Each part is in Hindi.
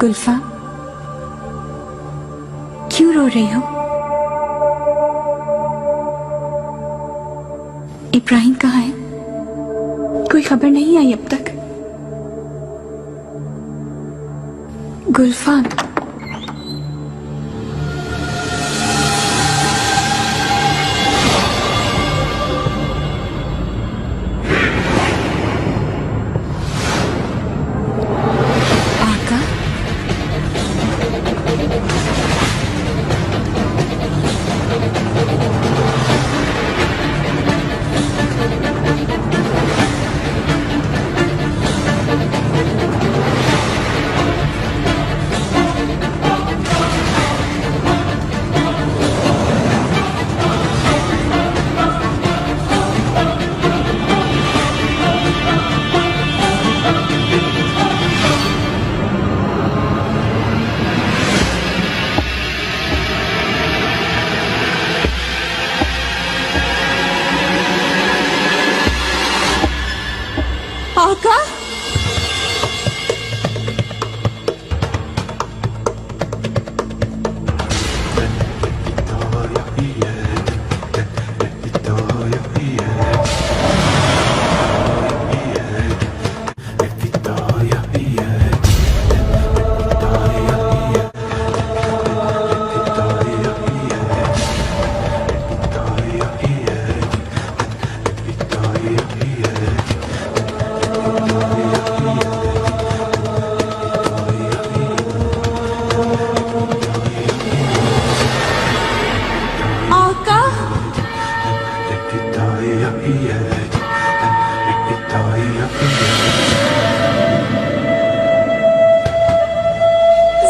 गुल्फा, क्यों रो रही हो? इब्राहिम कहाँ है? कोई खबर नहीं आई अब तक। गुल्फा, आका,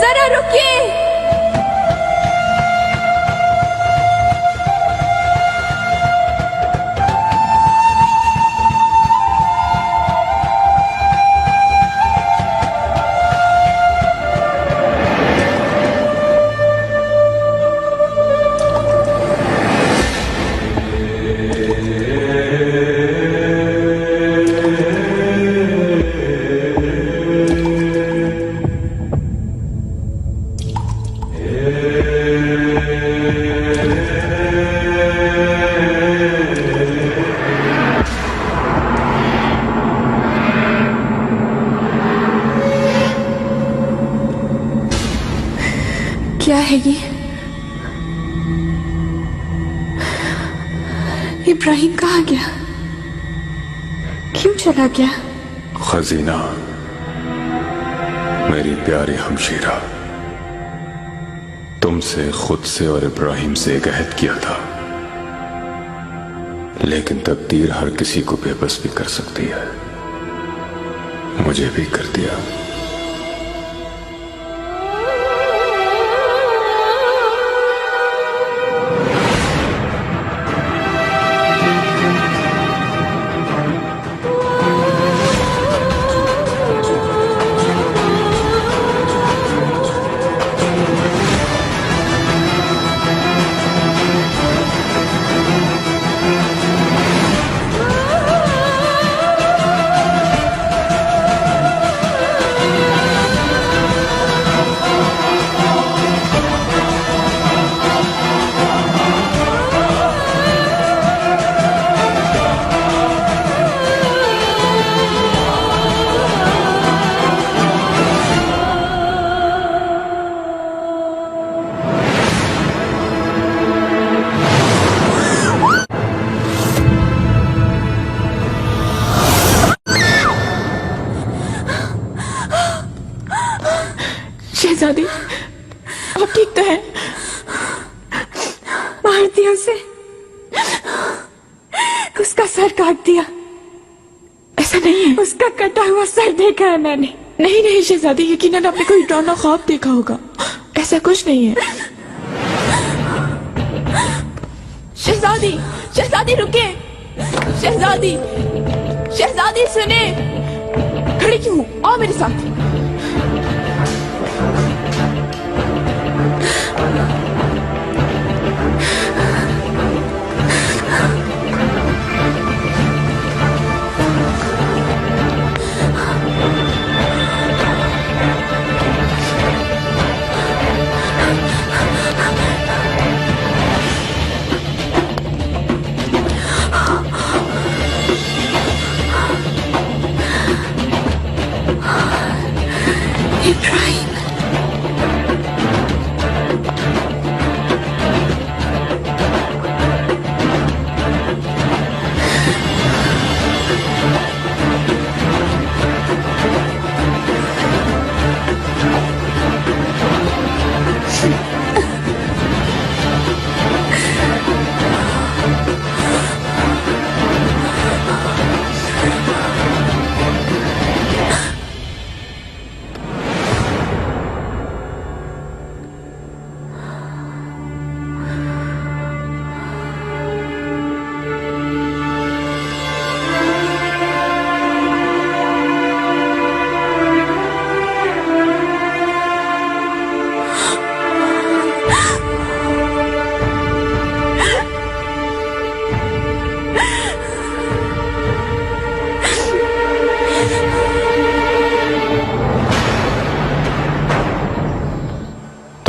जरा रुकिए। क्या है ये? इब्राहिम कहाँ गया? क्यों चला गया? खजीना, मेरी प्यारी हमशीरा, तुमसे, खुद से और इब्राहिम से एक अहद किया था, लेकिन तकदीर हर किसी को बेबस भी कर सकती है। मुझे भी कर दिया। शहजादी, आप ठीक तो हैं? मार दिया उसे, उसका सर काट दिया। ऐसा नहीं है, उसका कटा हुआ सर देखा है मैंने। नहीं नहीं शहजादी, यकीनन आपने कोई डरावना ख्वाब देखा होगा। ऐसा कुछ नहीं है। शहजादी, शहजादी रुकिए। शहजादी, शहजादी सुने। खड़ी क्यों? आओ मेरे साथ।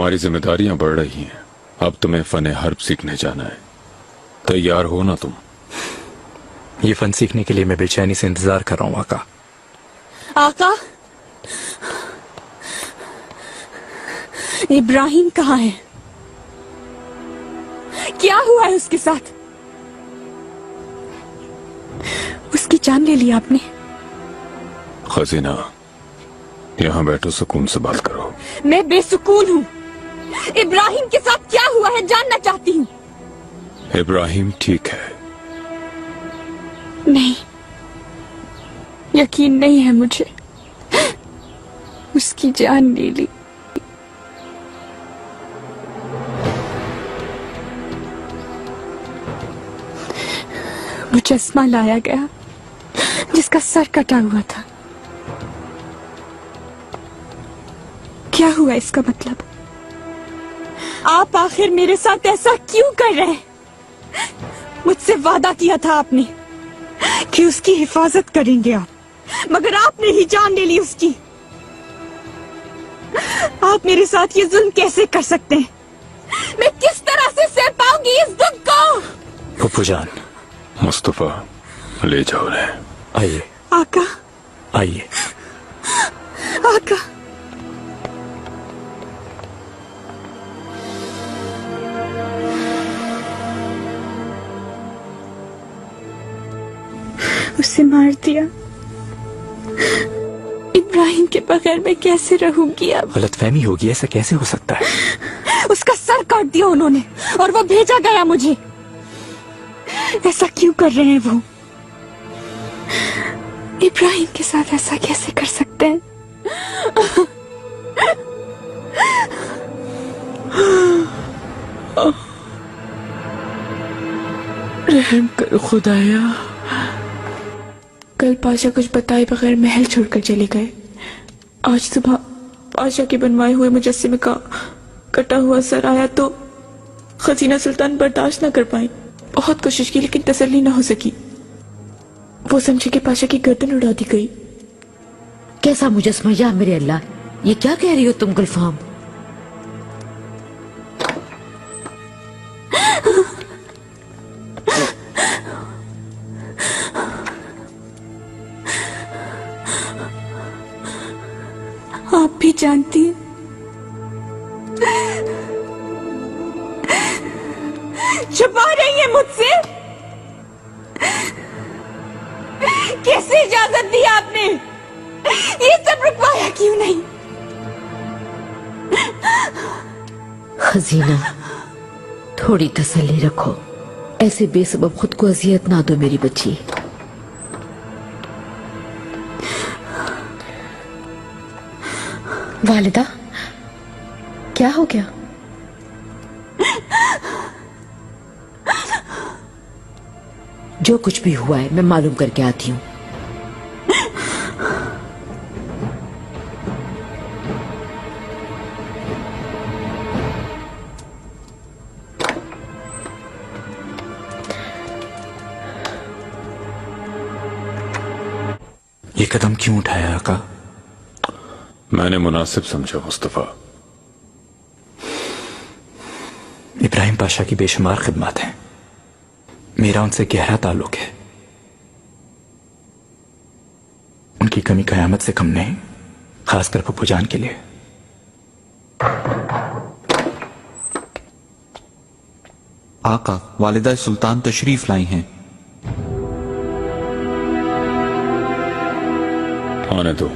हमारी जिम्मेदारियां बढ़ रही हैं। अब तुम्हें फन हर्ब सीखने जाना है। तैयार हो ना तुम? ये फन सीखने के लिए मैं बेचैनी से इंतजार कर रहा हूँ आका। आका, इब्राहिम कहाँ है? क्या हुआ है उसके साथ? उसकी जान ले ली आपने? खजीना, यहाँ बैठो, सुकून से बात करो। मैं बेसुकून हूँ। इब्राहिम के साथ क्या हुआ है जानना चाहती हूँ। इब्राहिम ठीक है। नहीं, यकीन नहीं है मुझे। उसकी जान ले ली। मुजस्मा लाया गया जिसका सर कटा हुआ था। क्या हुआ इसका मतलब? आप आखिर मेरे साथ ऐसा क्यों कर रहे हैं? मुझसे वादा किया था आपने कि उसकी हिफाजत करेंगे आप, मगर आपने ही जान ले ली उसकी। आप मेरे साथ ये जुल्म कैसे कर सकते हैं? मैं किस तरह से सह पाऊंगी इस दुख को? फुप्पू जान, मुस्तफा ले जाओ उन्हें। आइए। आका, आइए। आका। उसे मार दिया। इब्राहिम के बगैर मैं कैसे रहूंगी अब? गलतफहमी होगी, ऐसा कैसे हो सकता है? उसका सर काट दिया उन्होंने और वो भेजा गया मुझे। ऐसा क्यों कर रहे हैं वो? इब्राहिम के साथ ऐसा कैसे कर सकते हैं? रहम कर खुदाया। कल पाशा कुछ बताए बगैर महल छोड़कर चले गए। आज सुबह पाशा के बनवाए हुए मुजस्समे का कटा हुआ सर आया तो खजीना सुल्तान बर्दाश्त न कर पाई। बहुत कोशिश की लेकिन तसल्ली न हो सकी। वो समझे कि पाशा की गर्दन उड़ा दी गई। कैसा मुजस्मा? या मेरे अल्लाह, ये क्या कह रही हो तुम गुलफाम? आप भी जानती हैं, छुपा रही है मुझसे। कैसे इजाजत दी आपने? ये सब रुकवाया क्यों नहीं? खजीना, थोड़ी तसल्ली रखो। ऐसे बेसबब खुद को अजियत ना दो मेरी बच्ची। वालिदा, क्या हो गया? जो कुछ भी हुआ है मैं मालूम करके आती हूँ। ये कदम क्यों उठाया आका? मैंने मुनासिब समझा मुस्तफा। इब्राहिम पाशा की बेशुमार खिदमत हैं। मेरा उनसे गहरा ताल्लुक है। उनकी कमी कयामत से कम नहीं, खासकर पप्पू जान के लिए। आका, वालिदा सुल्तान तशरीफ लाई हैं। आने दो।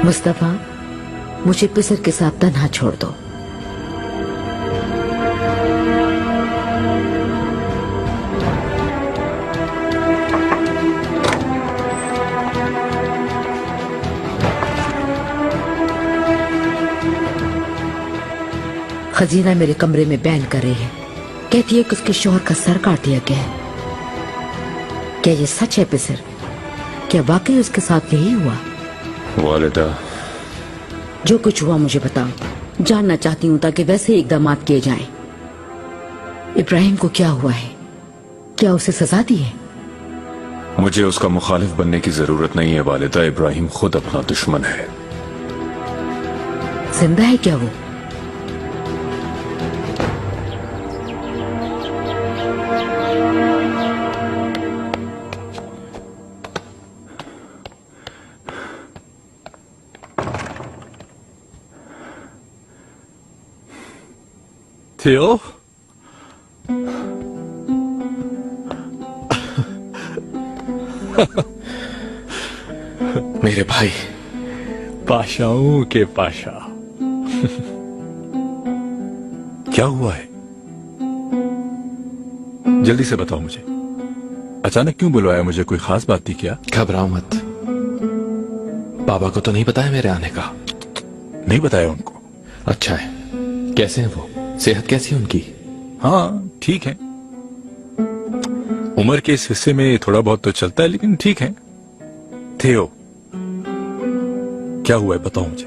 मुस्तफा, मुझे पिसर के साथ तन्हा छोड़ दो। खजीना मेरे कमरे में बैन कर रही है। कहती है कि उसके शौहर का सर काट दिया गया है। क्या ये सच है पिसर? क्या वाकई उसके साथ यही हुआ? वालिदा, जो कुछ हुआ मुझे बताओ। जानना चाहती हूँ ताकि वैसे ही इकदाम किए जाएं। इब्राहिम को क्या हुआ है क्या उसे सजा दी है? मुझे उसका मुखालिफ बनने की जरूरत नहीं है वालिदा। इब्राहिम खुद अपना दुश्मन है। जिंदा है क्या वो? थियो, मेरे भाई, पाशाओं के पाशा। क्या हुआ है? जल्दी से बताओ मुझे। अचानक क्यों बुलवाया मुझे? कोई खास बात थी क्या? घबराओ मत। बाबा को तो नहीं बताया मेरे आने का? नहीं बताया उनको। अच्छा है। कैसे हैं वो? सेहत कैसी है उनकी? हाँ ठीक है। उम्र के इस हिस्से में थोड़ा बहुत तो चलता है, लेकिन ठीक है। थियो, क्या हुआ है बताओ मुझे।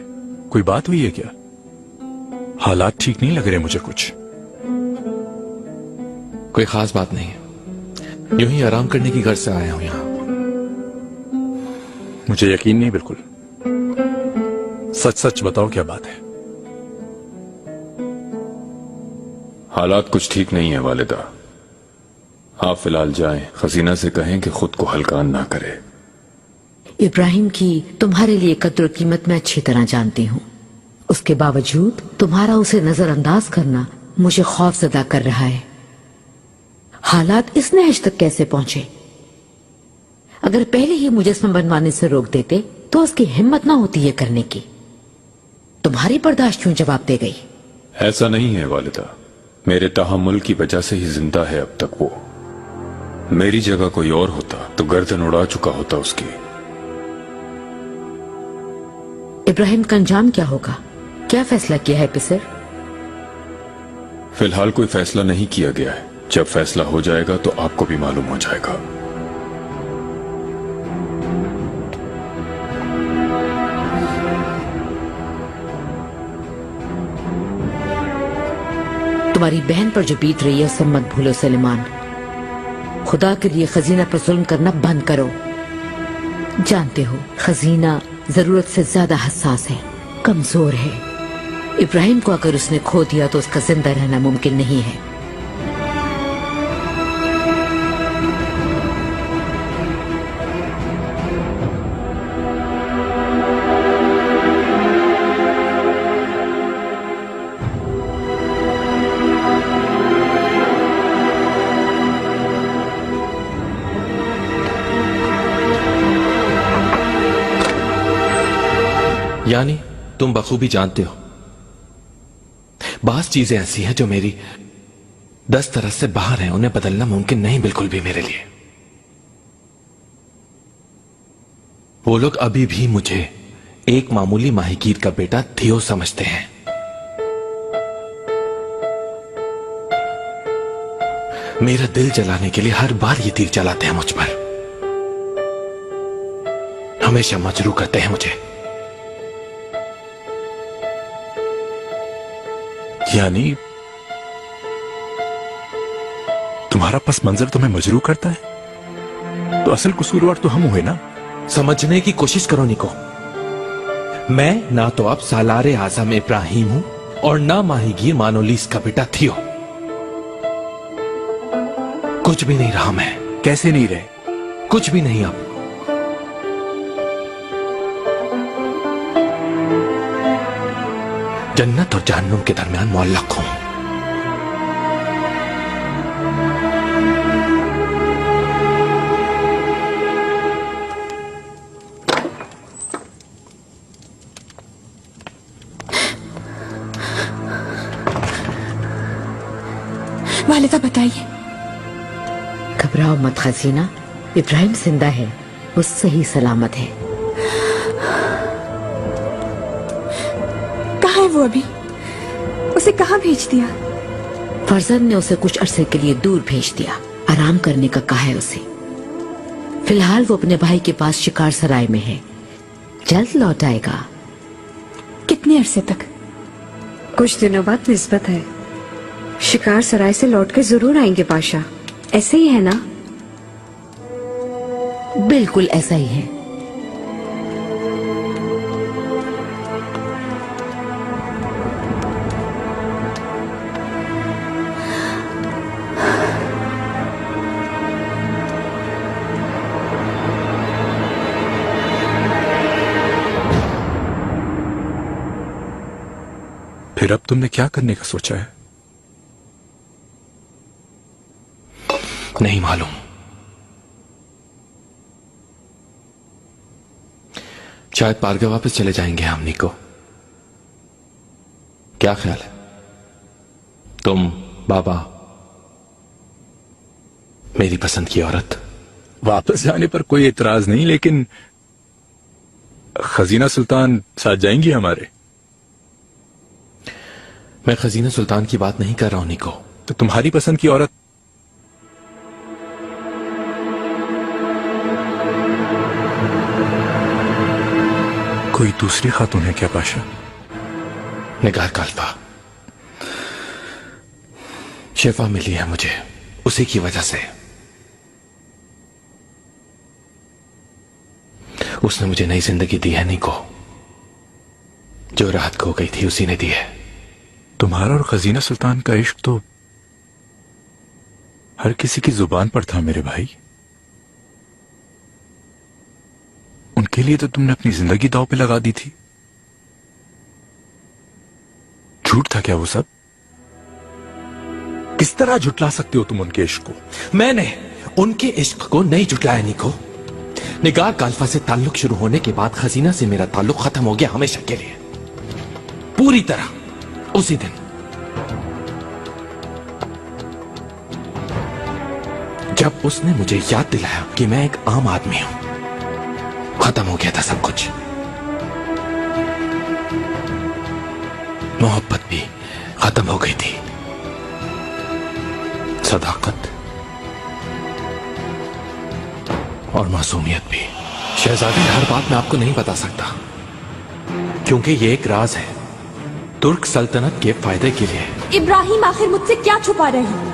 कोई बात हुई है क्या? हालात ठीक नहीं लग रहे मुझे कुछ। कोई खास बात नहीं है। यूं ही आराम करने की गर्ज से आया हूं यहां। मुझे यकीन नहीं बिल्कुल। सच सच बताओ क्या बात है। हालात कुछ ठीक नहीं है वालिदा। आप फिलहाल जाएं। खजीना से कहें कि खुद को हल्कान ना करे। इब्राहिम की तुम्हारे लिए कद्र कीमत मैं अच्छी तरह जानती हूँ। उसके बावजूद तुम्हारा उसे नजरअंदाज करना मुझे खौफजदा कर रहा है। हालात इस नहज तक कैसे पहुंचे? अगर पहले ही मुझे इसमें बनवाने से रोक देते तो उसकी हिम्मत ना होती ये करने की। तुम्हारी बर्दाश्त क्यों जवाब दे गई? ऐसा नहीं है वालिदा। मेरे तहम्मुल की वजह से ही जिंदा है अब तक वो। मेरी जगह कोई और होता तो गर्दन उड़ा चुका होता उसकी। इब्राहिम का अंजाम क्या होगा? क्या फैसला किया है पिसर? फिलहाल कोई फैसला नहीं किया गया है। जब फैसला हो जाएगा तो आपको भी मालूम हो जाएगा। तुम्हारी बहन पर जो बीत रही है उसे मत भूलो सलेमान। खुदा के लिए खजीना पर जुल्म करना बंद करो। जानते हो खजीना जरूरत से ज्यादा हसास है, कमजोर है। इब्राहिम को अगर उसने खो दिया तो उसका जिंदा रहना मुमकिन नहीं है। यानी तुम बखूबी जानते हो बास चीजें ऐसी हैं जो मेरी 10 तरह से बाहर हैं। उन्हें बदलना मुमकिन नहीं बिल्कुल भी मेरे लिए। वो लोग अभी भी मुझे एक मामूली माहीगीर का बेटा थियो समझते हैं। मेरा दिल जलाने के लिए हर बार ये तीर चलाते हैं मुझ पर। हमेशा मजरूह करते हैं मुझे। यानी तुम्हारा पस मंजर तुम्हें मजरूह करता है? तो असल कसूरवार तो हम हुए ना। समझने की कोशिश करो निको। मैं ना तो अब सालारे आजम इब्राहिम हूं और ना माहीगीर मानोलीस का बेटा थियो। कुछ भी नहीं रहा मैं। कैसे नहीं रहे? कुछ भी नहीं अब। जन्नत और जहन्नुम के दरमियान मुअल्लक हूं। वालिदा बताइए। घबराओ मत खजीना, इब्राहिम जिंदा है, वो सही सलामत है। कहाँ है वो अभी? उसे कहाँ भेज दिया? फरजंद ने उसे कुछ अरसे के लिए दूर भेज दिया। आराम करने का कहा है उसे। फिलहाल वो अपने भाई के पास शिकार सराय में है। जल्द लौट आएगा। कितने अरसे तक? कुछ दिनों बाद निस्बत है। शिकार सराय से लौट के जरूर आएंगे पाशा। ऐसे ही है ना? बिल्कुल ऐसा ही है। फिर अब तुमने क्या करने का सोचा है? नहीं मालूम। शायद पारगा वापस चले जाएंगे हम निको। क्या ख्याल है? तुम, बाबा, मेरी पसंद की औरत। वापस जाने पर कोई एतराज नहीं, लेकिन खजीना सुल्तान साथ जाएंगी हमारे। मैं खजीना सुल्तान की बात नहीं कर रहा हूं निको। तो तुम्हारी पसंद की औरत? कोई दूसरी खातून है क्या पाशा? निगार काल्फा। शिफा मिली है मुझे उसी की वजह से। उसने मुझे नई जिंदगी दी है निको। जो राहत खो गई थी उसी ने दी है। तुम्हारा और खजीना सुल्तान का इश्क तो हर किसी की जुबान पर था मेरे भाई। उनके लिए तो तुमने अपनी जिंदगी दांव पे लगा दी थी। झूठ था क्या वो सब? किस तरह झुटला सकते हो तुम उनके इश्क को? मैंने उनके इश्क को नहीं झुटलाया निको। निगार काल्फा से ताल्लुक शुरू होने के बाद खजीना से मेरा ताल्लुक खत्म हो गया हमेशा के लिए, पूरी तरह। उसी दिन जब उसने मुझे याद दिलाया कि मैं एक आम आदमी हूं, खत्म हो गया था सब कुछ। मोहब्बत भी खत्म हो गई थी, सदाकत और मासूमियत भी। शहजादी, हर बात मैं आपको नहीं बता सकता क्योंकि ये एक राज है, तुर्क सल्तनत के फायदे के लिए। इब्राहिम, आखिर मुझसे क्या छुपा रहे हो?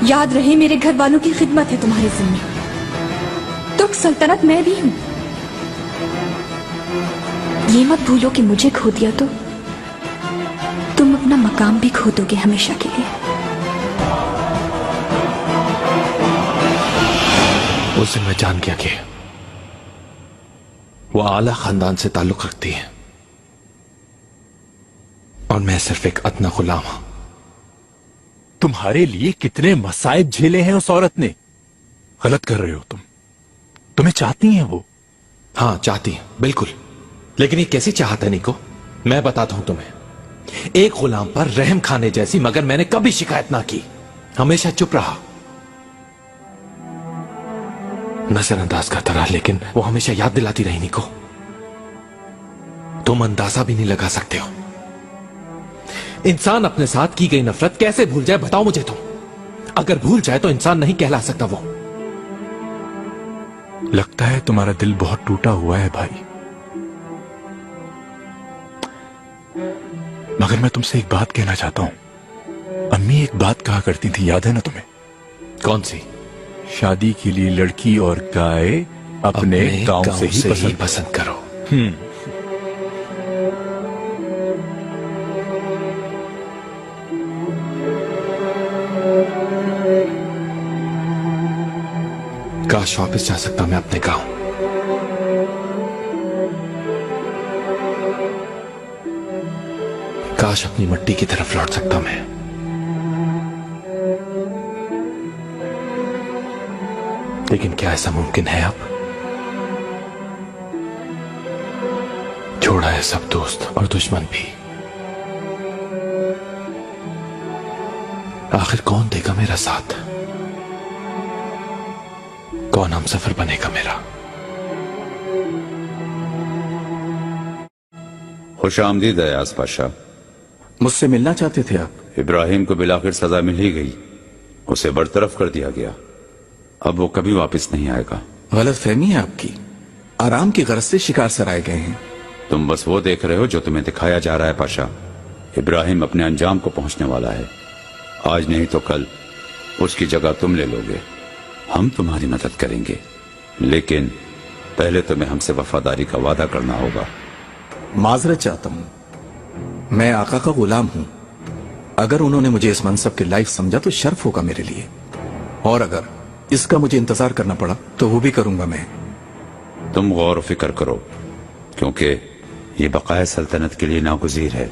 याद रहे मेरे घर वालों की खिदमत है तुम्हारे जिम्मे। तुर्क सल्तनत मैं भी हूं। ये मत भूलो कि मुझे खो दिया तो तुम अपना मकाम भी खो दोगे हमेशा के लिए। उस दिन मैं जान गया कि वो आला खानदान से ताल्लुक रखती है और मैं सिर्फ एक अदना गुलाम हूं। तुम्हारे लिए कितने मसाइब झेले हैं उस औरत ने। गलत कर रहे हो तुम। तुम्हें चाहती है वो? हाँ, चाहती है, बिल्कुल। लेकिन ये कैसी चाहत है निको? मैं बताता हूं तुम्हें। एक गुलाम पर रहम खाने जैसी, मगर मैंने कभी शिकायत ना की, हमेशा चुप रहा, नजरअंदाज करता रहा, लेकिन वो हमेशा याद दिलाती रही निको। तुम अंदाजा भी नहीं लगा सकते हो इंसान अपने साथ की गई नफरत कैसे भूल जाए, बताओ मुझे तुम। अगर भूल जाए तो इंसान नहीं कहला सकता वो। लगता है तुम्हारा दिल बहुत टूटा हुआ है भाई। मगर मैं तुमसे एक बात कहना चाहता हूं। अम्मी एक बात कहा करती थी, याद है ना तुम्हें? कौन सी? शादी के लिए लड़की और गाय अपने गांव से ही पसंद करो। काश वापस जा सकता मैं अपने गांव। काश अपनी मिट्टी की तरफ लौट सकता मैं। लेकिन क्या ऐसा मुमकिन है अब? छोड़ा है सब दोस्त और दुश्मन भी। आखिर कौन देगा मेरा साथ? कौन हमसफर बनेगा मेरा? खुश आमदीद अयाज पाशा। मुझसे मिलना चाहते थे आप? इब्राहिम को बिलाखिर सजा मिल ही गई, उसे बरतरफ कर दिया गया। अब वो कभी वापस नहीं आएगा। गलत फहमी है आपकी। आराम की गरज से शिकार सराए गए हैं। तुम बस वो देख रहे हो जो तुम्हें दिखाया जा रहा है पाशा। इब्राहिम अपने अंजाम को पहुंचने वाला है। आज नहीं तो कल उसकी जगह तुम ले लोगे। हम तुम्हारी मदद करेंगे, लेकिन पहले तुम्हें हमसे वफादारी का वादा करना होगा। माजरत चाहता हूं, मैं आका का गुलाम हूं। अगर उन्होंने मुझे इस मनसब के लायक समझा तो शर्फ होगा मेरे लिए, और अगर इसका मुझे इंतजार करना पड़ा तो वो भी करूंगा मैं। तुम गौर फिक्र करो, क्योंकि ये बकाया सल्तनत के लिए नागुज़ीर है।